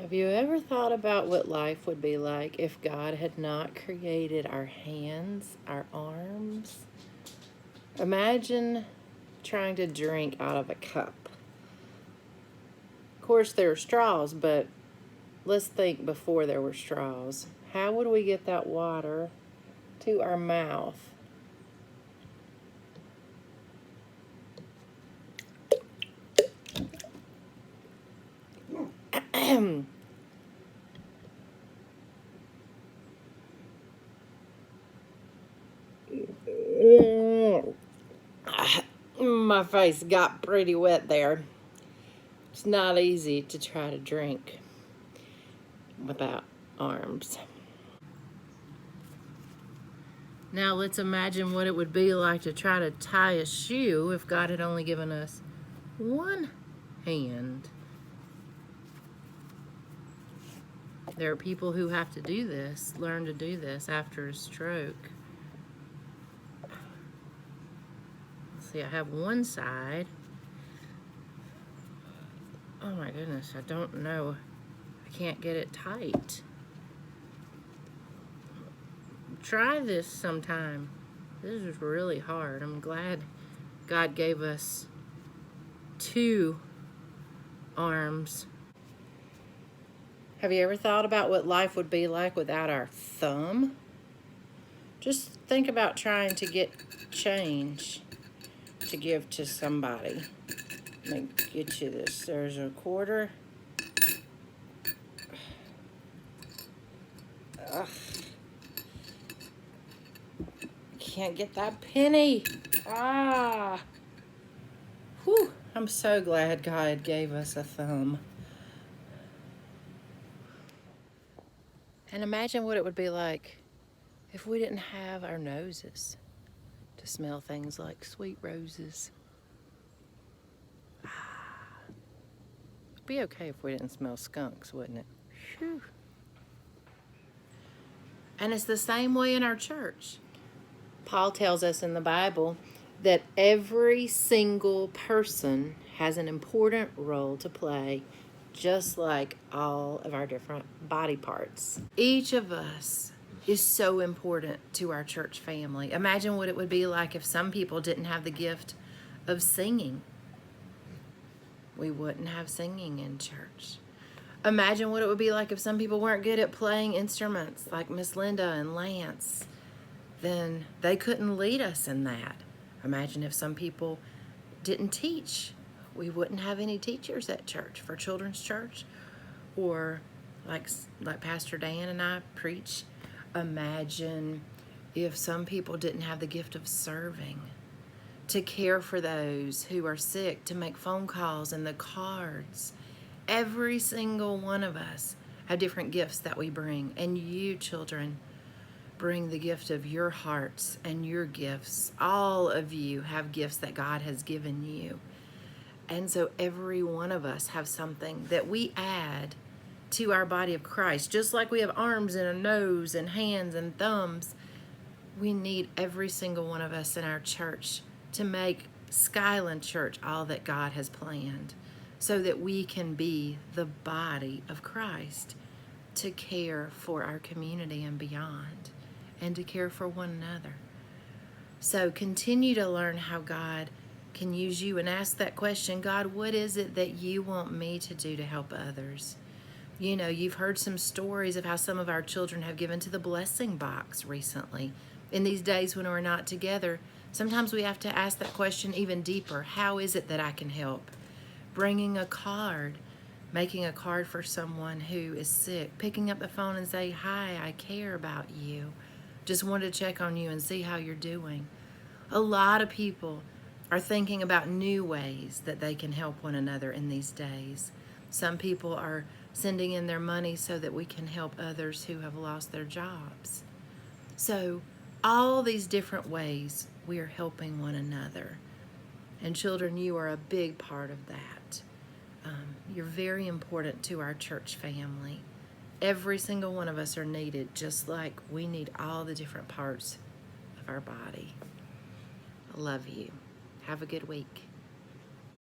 Have you ever thought about what life would be like if God had not created our hands, our arms? Imagine trying to drink out of a cup. Of course, there are straws, but let's think before there were straws. How would we get that water to our mouth? My face got pretty wet there. It's not easy to try to drink without arms. Now let's imagine what it would be like to try to tie a shoe if God had only given us one hand. There are people who have to do this, learn to do this after a stroke. See, I have one side. Oh my goodness, I don't know. I can't get it tight. Try this sometime. This is really hard. I'm glad God gave us two arms. Have you ever thought about what life would be like without our thumb? Just think about trying to get change to give to somebody. Let me get you this. There's a quarter. Ugh. Can't get that penny. Ah. Whew. I'm so glad God gave us a thumb. And imagine what it would be like if we didn't have our noses to smell things like sweet roses. It'd be okay if we didn't smell skunks, wouldn't it? Whew. And it's the same way in our church. Paul tells us in the Bible that every single person has an important role to play, just like all of our different body parts. Each of us is so important to our church family. Imagine what it would be like if some people didn't have the gift of singing. We wouldn't have singing in church. Imagine what it would be like if some people weren't good at playing instruments, like Miss Linda and Lance. Then they couldn't lead us in that. Imagine if some people didn't teach. We wouldn't have any teachers at church, for children's church, or like Pastor Dan and I preach. Imagine if some people didn't have the gift of serving, to care for those who are sick, to make phone calls and the cards. Every single one of us have different gifts that we bring, and you children bring the gift of your hearts and your gifts. All of you have gifts that God has given you. And so every one of us have something that we add to our body of Christ. Just like we have arms and a nose and hands and thumbs, we need every single one of us in our church to make Skyland Church all that God has planned, so that we can be the body of Christ, to care for our community and beyond, and to care for one another. So continue to learn how God can use you, and ask that question, God, what is it that you want me to do to help others? You know, you've heard some stories of how some of our children have given to the blessing box recently. In these days when we're not together, sometimes we have to ask that question even deeper. How is it that I can help? Bringing a card, making a card for someone who is sick, picking up the phone and say, hi, I care about you. Just wanted to check on you and see how you're doing. A lot of people are thinking about new ways that they can help one another in these days. Some people are sending in their money so that we can help others who have lost their jobs. So all these different ways we are helping one another. And children, you are a big part of that. You're very important to our church family. Every single one of us are needed, just like we need all the different parts of our body. I love you. Have a good week.